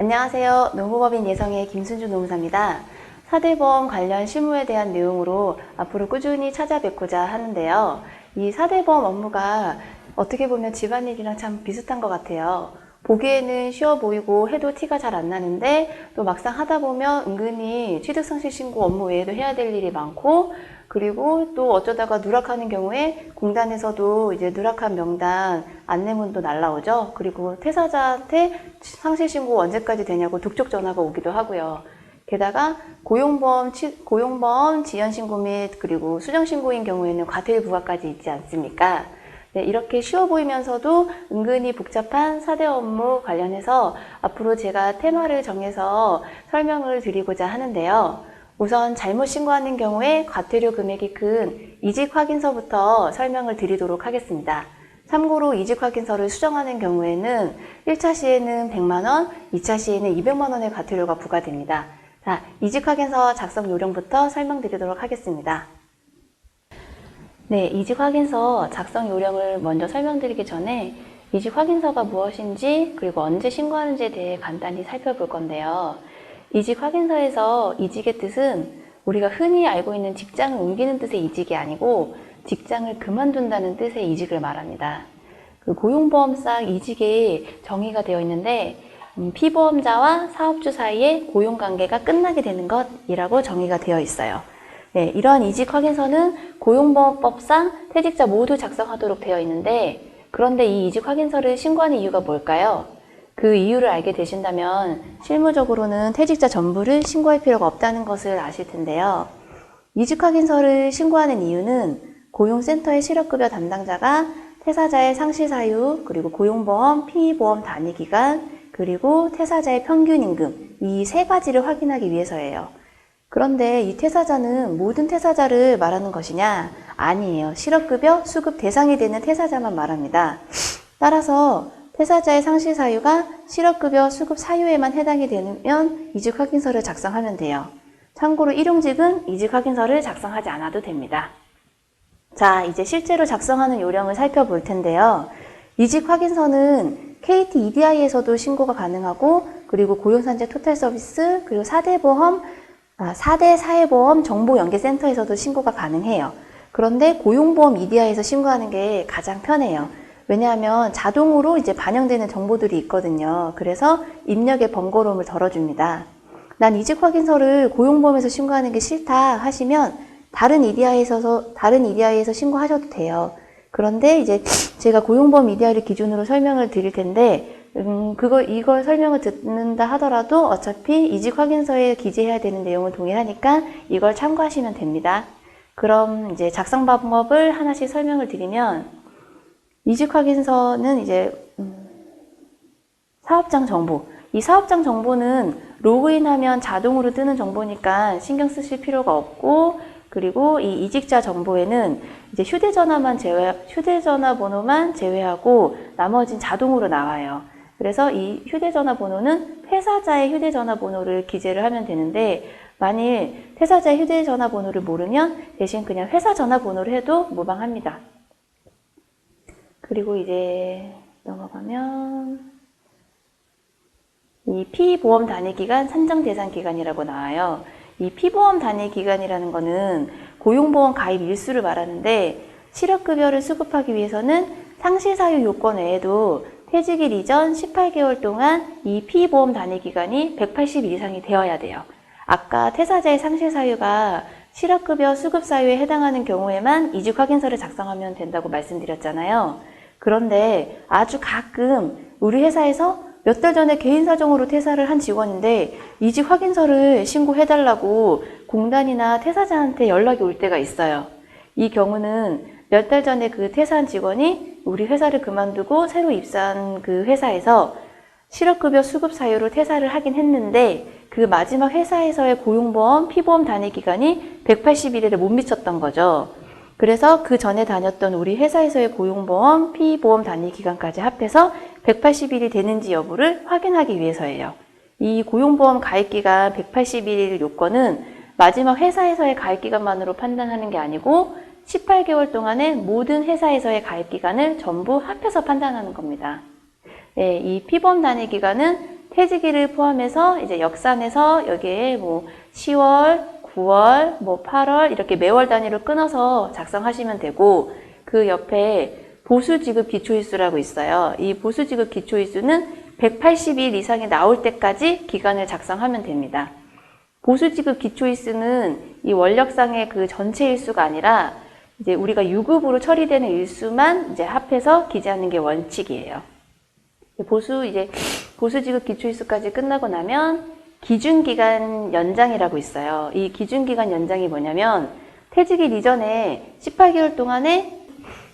안녕하세요. 노무법인 예성의 김순주 노무사입니다. 사대보험 관련 실무에 대한 내용으로 앞으로 꾸준히 찾아뵙고자 하는데요. 이 사대보험 업무가 어떻게 보면 집안일이랑 참 비슷한 것 같아요. 보기에는 쉬워 보이고 해도 티가 잘 안 나는데 또 막상 하다 보면 은근히 취득상실 신고 업무 외에도 해야 될 일이 많고, 그리고 또 어쩌다가 누락하는 경우에 공단에서도 이제 누락한 명단 안내문도 날라오죠. 그리고 퇴사자한테 상실신고 언제까지 되냐고 독촉 전화가 오기도 하고요. 게다가 고용보험 지연신고 및 그리고 수정신고인 경우에는 과태료 부과까지 있지 않습니까? 네, 이렇게 쉬워 보이면서도 은근히 복잡한 사대 업무 관련해서 앞으로 제가 테마를 정해서 설명을 드리고자 하는데요. 우선 잘못 신고하는 경우에 과태료 금액이 큰 이직확인서부터 설명을 드리도록 하겠습니다. 참고로 이직확인서를 수정하는 경우에는 1차 시에는 100만원, 2차 시에는 200만원의 과태료가 부과됩니다. 자, 이직확인서 작성 요령부터 설명드리도록 하겠습니다. 네, 이직확인서 작성 요령을 먼저 설명드리기 전에 이직확인서가 무엇인지 그리고 언제 신고하는지에 대해 간단히 살펴볼 건데요. 이직확인서에서 이직의 뜻은 우리가 흔히 알고 있는 직장을 옮기는 뜻의 이직이 아니고 직장을 그만둔다는 뜻의 이직을 말합니다. 그 고용보험상 이직이 정의가 되어 있는데 피보험자와 사업주 사이의 고용관계가 끝나게 되는 것이라고 정의가 되어 있어요. 네, 이러한 이직확인서는 고용보험법상 퇴직자 모두 작성하도록 되어 있는데, 그런데 이 이직확인서를 신고하는 이유가 뭘까요? 그 이유를 알게 되신다면 실무적으로는 퇴직자 전부를 신고할 필요가 없다는 것을 아실 텐데요. 이직확인서를 신고하는 이유는 고용센터의 실업급여 담당자가 퇴사자의 상실사유, 그리고 고용보험, 피보험 단위기간, 그리고 퇴사자의 평균임금, 이 세 가지를 확인하기 위해서예요. 그런데 이 퇴사자는 모든 퇴사자를 말하는 것이냐? 아니에요. 실업급여 수급 대상이 되는 퇴사자만 말합니다. 따라서 퇴사자의 상실 사유가 실업급여 수급 사유에만 해당이 되면 이직확인서를 작성하면 돼요. 참고로 일용직은 이직확인서를 작성하지 않아도 됩니다. 자, 이제 실제로 작성하는 요령을 살펴볼 텐데요. 이직확인서는 KT EDI에서도 신고가 가능하고, 그리고 고용산재 토탈서비스, 그리고 4대 사회보험 정보연계센터에서도 신고가 가능해요. 그런데 고용보험 EDI에서 신고하는 게 가장 편해요. 왜냐하면 자동으로 이제 반영되는 정보들이 있거든요. 그래서 입력의 번거로움을 덜어줍니다. 난 이직확인서를 고용보험에서 신고하는 게 싫다 하시면 다른 EDI에서 신고하셔도 돼요. 그런데 이제 제가 고용보험 EDI를 기준으로 설명을 드릴 텐데, 이걸 설명을 듣는다 하더라도 어차피 이직확인서에 기재해야 되는 내용은 동일하니까 이걸 참고하시면 됩니다. 그럼 이제 작성 방법을 하나씩 설명을 드리면, 이직확인서는 이제 사업장 정보, 이 사업장 정보는 로그인하면 자동으로 뜨는 정보니까 신경 쓰실 필요가 없고, 그리고 이 이직자 정보에는 이제 휴대전화 번호만 제외하고 나머지는 자동으로 나와요. 그래서 이 휴대전화 번호는 퇴사자의 휴대전화 번호를 기재를 하면 되는데, 만일 퇴사자의 휴대전화 번호를 모르면 대신 그냥 회사 전화번호를 해도 무방합니다. 그리고 이제 넘어가면 이 피보험 단위기간 산정 대상 기간이라고 나와요. 이 피보험 단위기간이라는 거는 고용보험 가입 일수를 말하는데, 실업급여를 수급하기 위해서는 상실사유 요건 외에도 퇴직일 이전 18개월 동안 이 피보험 단위기간이 180일 이상이 되어야 돼요. 아까 퇴사자의 상실사유가 실업급여 수급사유에 해당하는 경우에만 이직확인서를 작성하면 된다고 말씀드렸잖아요. 그런데 아주 가끔 우리 회사에서 몇 달 전에 개인 사정으로 퇴사를 한 직원인데 이직확인서를 신고해달라고 공단이나 퇴사자한테 연락이 올 때가 있어요. 이 경우는 몇 달 전에 그 퇴사한 직원이 우리 회사를 그만두고 새로 입사한 그 회사에서 실업급여 수급 사유로 퇴사를 하긴 했는데, 그 마지막 회사에서의 고용보험, 피보험 단위 기간이 180일에 못 미쳤던 거죠. 그래서 그 전에 다녔던 우리 회사에서의 고용보험, 피보험 단위 기간까지 합해서 180일이 되는지 여부를 확인하기 위해서예요. 이 고용보험 가입기간 180일 요건은 마지막 회사에서의 가입기간만으로 판단하는 게 아니고 18개월 동안의 모든 회사에서의 가입기간을 전부 합해서 판단하는 겁니다. 네, 이 피보험 단위 기간은 퇴직일을 포함해서 이제 역산해서 여기에 뭐 10월, 9월, 뭐 8월 이렇게 매월 단위로 끊어서 작성하시면 되고, 그 옆에 보수지급 기초일수라고 있어요. 이 보수지급 기초일수는 180일 이상이 나올 때까지 기간을 작성하면 됩니다. 보수지급 기초일수는 이 원력상의 그 전체 일수가 아니라 이제 우리가 유급으로 처리되는 일수만 이제 합해서 기재하는 게 원칙이에요. 보수지급 기초일수까지 끝나고 나면 기준기간 연장이라고 있어요. 이 기준기간 연장이 뭐냐면 퇴직일 이전에 18개월 동안에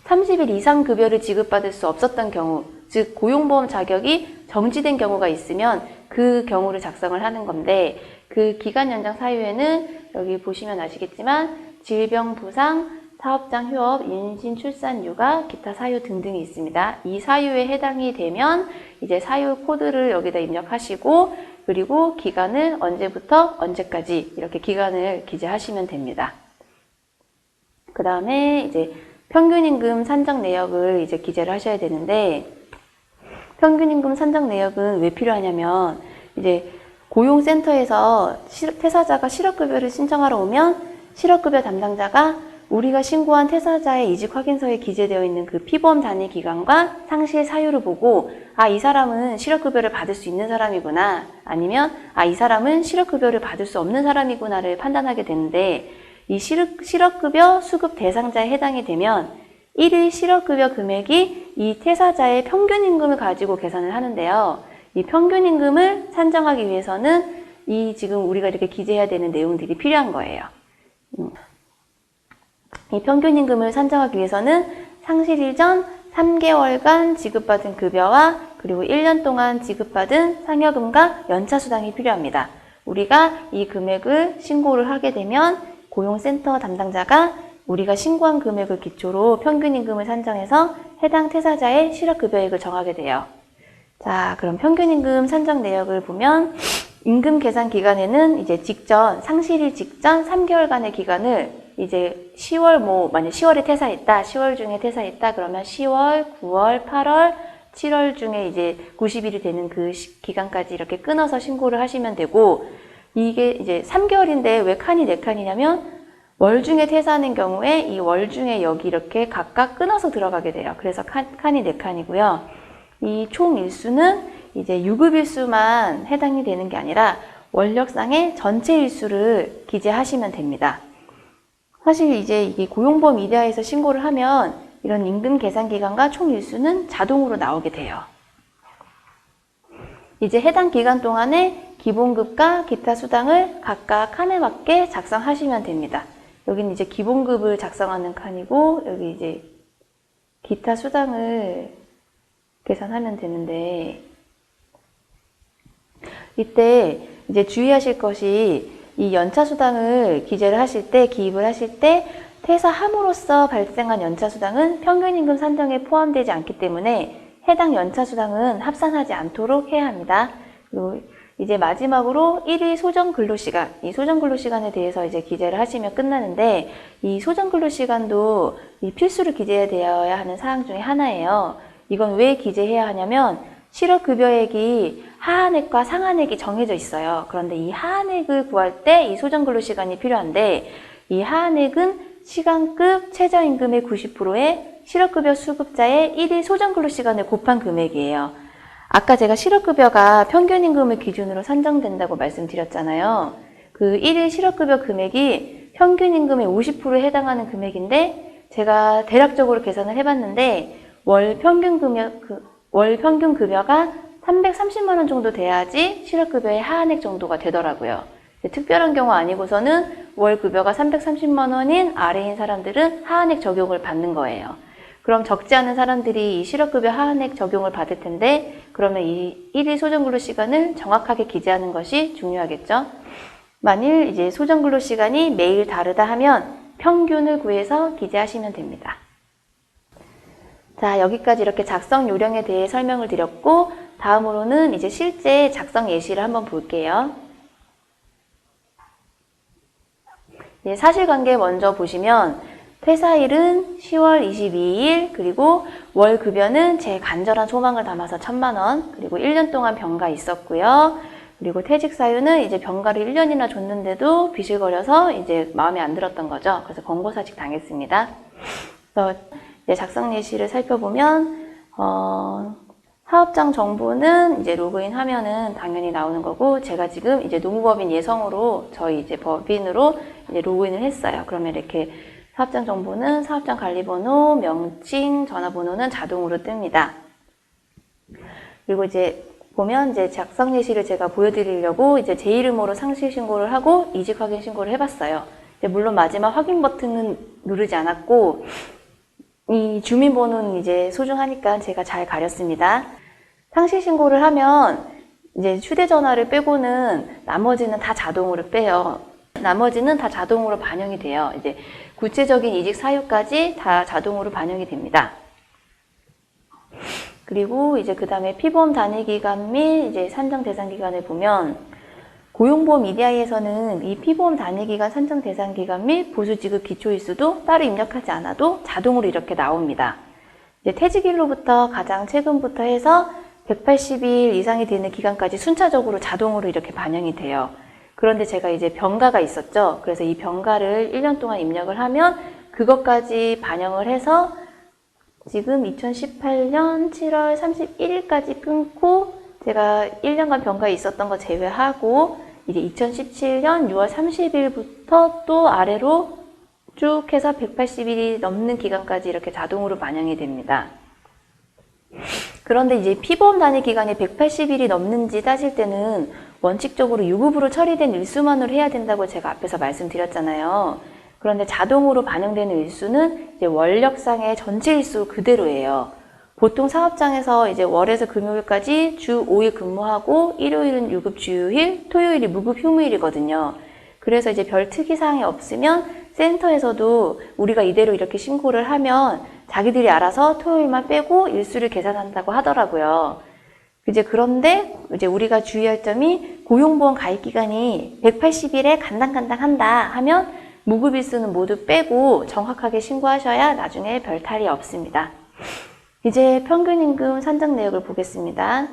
30일 이상 급여를 지급받을 수 없었던 경우, 즉 고용보험 자격이 정지된 경우가 있으면 그 경우를 작성을 하는 건데, 그 기간 연장 사유에는 여기 보시면 아시겠지만 질병, 부상, 사업장 휴업, 임신, 출산, 육아, 기타 사유 등등이 있습니다. 이 사유에 해당이 되면 이제 사유 코드를 여기다 입력하시고, 그리고 기간을 언제부터 언제까지 이렇게 기간을 기재하시면 됩니다. 그 다음에 이제 평균임금 산정 내역을 이제 기재를 하셔야 되는데, 평균임금 산정 내역은 왜 필요하냐면, 이제 고용센터에서 퇴사자가 실업급여를 신청하러 오면 실업급여 담당자가 우리가 신고한 퇴사자의 이직 확인서에 기재되어 있는 그 피보험 단위 기간과 상실 사유를 보고, 아, 이 사람은 실업급여를 받을 수 있는 사람이구나, 아니면 아, 이 사람은 실업급여를 받을 수 없는 사람이구나를 판단하게 되는데, 이 실업급여 수급 대상자에 해당이 되면 1일 실업급여 금액이 이 퇴사자의 평균임금을 가지고 계산을 하는데요. 이 평균임금을 산정하기 위해서는 이 지금 우리가 이렇게 기재해야 되는 내용들이 필요한 거예요. 이 평균임금을 산정하기 위해서는 상실일 전 3개월간 지급받은 급여와 그리고 1년 동안 지급받은 상여금과 연차수당이 필요합니다. 우리가 이 금액을 신고를 하게 되면 고용센터 담당자가 우리가 신고한 금액을 기초로 평균임금을 산정해서 해당 퇴사자의 실업급여액을 정하게 돼요. 자, 그럼 평균임금 산정 내역을 보면 임금 계산 기간에는 이제 상실일 직전 3개월간의 기간을 이제 10월, 만약 10월에 퇴사했다, 10월 중에 퇴사했다, 그러면 10월, 9월, 8월, 7월 중에 이제 90일이 되는 그 기간까지 이렇게 끊어서 신고를 하시면 되고, 이게 이제 3개월인데 왜 칸이 4칸이냐면 월 중에 퇴사하는 경우에 이 월 중에 여기 이렇게 각각 끊어서 들어가게 돼요. 그래서 칸이 4칸이고요. 이 총 일수는 이제 유급 일수만 해당이 되는 게 아니라 원력상의 전체 일수를 기재하시면 됩니다. 사실 이제 이게 고용보험 이데아에서 신고를 하면 이런 임금 계산 기간과 총 일수는 자동으로 나오게 돼요. 이제 해당 기간 동안에 기본급과 기타 수당을 각각 칸에 맞게 작성하시면 됩니다. 여기는 이제 기본급을 작성하는 칸이고, 여기 이제 기타 수당을 계산하면 되는데, 이때 이제 주의하실 것이 이 연차수당을 기재를 하실 때, 기입을 하실 때 퇴사함으로써 발생한 연차수당은 평균임금 산정에 포함되지 않기 때문에 해당 연차수당은 합산하지 않도록 해야 합니다. 그리고 이제 마지막으로 1일 소정근로시간, 이 소정근로시간에 대해서 이제 기재를 하시면 끝나는데, 이 소정근로시간도 이 필수로 기재되어야 하는 사항 중에 하나예요. 이건 왜 기재해야 하냐면 실업급여액이 하한액과 상한액이 정해져 있어요. 그런데 이 하한액을 구할 때 이 소정근로시간이 필요한데, 이 하한액은 시간급 최저임금의 90%에 실업급여 수급자의 1일 소정근로시간을 곱한 금액이에요. 아까 제가 실업급여가 평균임금을 기준으로 산정된다고 말씀드렸잖아요. 그 1일 실업급여 금액이 평균임금의 50%에 해당하는 금액인데, 제가 대략적으로 계산을 해봤는데 월 평균 급여가 330만 원 정도 돼야지 실업급여의 하한액 정도가 되더라고요. 특별한 경우 아니고서는 월 급여가 330만 원인 아래인 사람들은 하한액 적용을 받는 거예요. 그럼 적지 않은 사람들이 이 실업급여 하한액 적용을 받을 텐데, 그러면 이 1일 소정근로시간을 정확하게 기재하는 것이 중요하겠죠. 만일 이제 소정근로시간이 매일 다르다 하면 평균을 구해서 기재하시면 됩니다. 자, 여기까지 이렇게 작성 요령에 대해 설명을 드렸고, 다음으로는 이제 실제 작성 예시를 한번 볼게요. 사실관계 먼저 보시면 퇴사일은 10월 22일, 그리고 월 급여는 제 간절한 소망을 담아서 1,000만 원, 그리고 1년 동안 병가 있었고요. 그리고 퇴직 사유는 이제 병가를 1년이나 줬는데도 비실거려서 이제 마음에 안 들었던 거죠. 그래서 권고사직 당했습니다. 그래서 이제 작성 예시를 살펴보면, 사업장 정보는 이제 로그인 하면은 당연히 나오는 거고, 제가 지금 이제 노무법인 예성으로 저희 이제 법인으로 이제 로그인을 했어요. 그러면 이렇게 사업장 정보는 사업장 관리번호, 명칭, 전화번호는 자동으로 뜹니다. 그리고 이제 보면 이제 작성 예시를 제가 보여드리려고 이제 제 이름으로 상실 신고를 하고 이직 확인 신고를 해봤어요. 물론 마지막 확인 버튼은 누르지 않았고, 이 주민번호는 이제 소중하니까 제가 잘 가렸습니다. 상실 신고를 하면 이제 휴대전화를 빼고는 나머지는 다 자동으로 빼요. 나머지는 다 자동으로 반영이 돼요. 이제 구체적인 이직 사유까지 다 자동으로 반영이 됩니다. 그리고 이제 그 다음에 피보험 단위기간 및 이제 산정 대상 기간을 보면, 고용보험 EDI에서는 이 피보험 단위기간 산정 대상 기간 및 보수지급 기초일수도 따로 입력하지 않아도 자동으로 이렇게 나옵니다. 이제 퇴직일로부터 가장 최근부터 해서 180일 이상이 되는 기간까지 순차적으로 자동으로 이렇게 반영이 돼요. 그런데 제가 이제 병가가 있었죠. 그래서 이 병가를 1년 동안 입력을 하면 그것까지 반영을 해서 지금 2018년 7월 31일까지 끊고, 제가 1년간 병가에 있었던 거 제외하고 이제 2017년 6월 30일부터 또 아래로 쭉 해서 180일이 넘는 기간까지 이렇게 자동으로 반영이 됩니다. 그런데 이제 피보험 단위 기간이 180일이 넘는지 따질 때는 원칙적으로 유급으로 처리된 일수만으로 해야 된다고 제가 앞에서 말씀드렸잖아요. 그런데 자동으로 반영되는 일수는 이제 원력상의 전체 일수 그대로예요. 보통 사업장에서 이제 월에서 금요일까지 주 5일 근무하고 일요일은 유급 주휴일, 토요일이 무급 휴무일이거든요. 그래서 이제 별 특이사항이 없으면 센터에서도 우리가 이대로 이렇게 신고를 하면 자기들이 알아서 토요일만 빼고 일수를 계산한다고 하더라고요. 그런데 이제 우리가 주의할 점이, 고용보험 가입 기간이 180일에 간당간당한다 하면 무급 일수는 모두 빼고 정확하게 신고하셔야 나중에 별 탈이 없습니다. 이제 평균임금 산정 내역을 보겠습니다.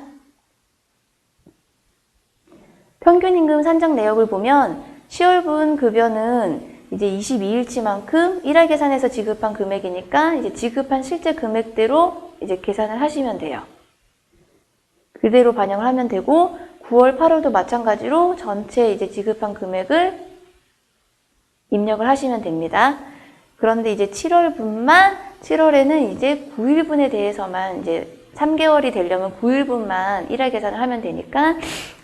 평균임금 산정 내역을 보면 10월분 급여는 이제 22일치만큼 일할 계산해서 지급한 금액이니까 이제 지급한 실제 금액대로 이제 계산을 하시면 돼요. 그대로 반영을 하면 되고, 9월, 8월도 마찬가지로 전체 이제 지급한 금액을 입력을 하시면 됩니다. 그런데 이제 7월에는 이제 9일분에 대해서만, 이제 3개월이 되려면 9일분만 일할 계산을 하면 되니까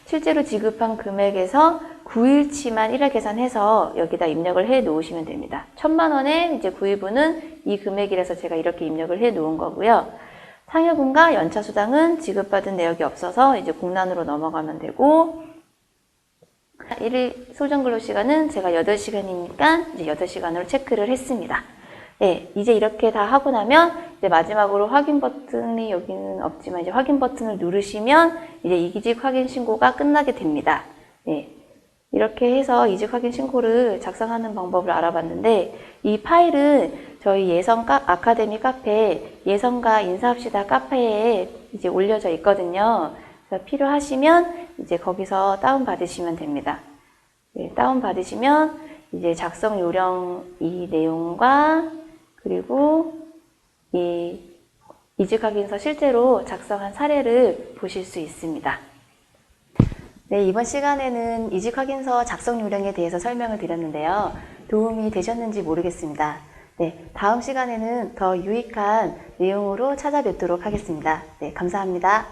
실제로 지급한 금액에서 9일치만 일할 계산해서 여기다 입력을 해 놓으시면 됩니다. 1,000만 원에 이제 9일분은 이 금액이라서 제가 이렇게 입력을 해 놓은 거고요. 상여금과 연차수당은 지급받은 내역이 없어서 이제 공란으로 넘어가면 되고, 일일 소정근로시간은 제가 8시간이니까 이제 8시간으로 체크를 했습니다. 네, 이제 이렇게 다 하고 나면 이제 마지막으로 확인 버튼이 여기는 없지만 이제 확인 버튼을 누르시면 이제 이직 확인 신고가 끝나게 됩니다. 네, 이렇게 해서 이직 확인 신고를 작성하는 방법을 알아봤는데, 이 파일은 저희 예성 아카데미 카페 예성과 인사합시다 카페에 이제 올려져 있거든요. 그래서 필요하시면 이제 거기서 다운받으시면 됩니다. 네, 다운받으시면 이제 작성 요령 이 내용과 그리고 이 이직 확인서 실제로 작성한 사례를 보실 수 있습니다. 네, 이번 시간에는 이직 확인서 작성 요령에 대해서 설명을 드렸는데요. 도움이 되셨는지 모르겠습니다. 네, 다음 시간에는 더 유익한 내용으로 찾아뵙도록 하겠습니다. 네, 감사합니다.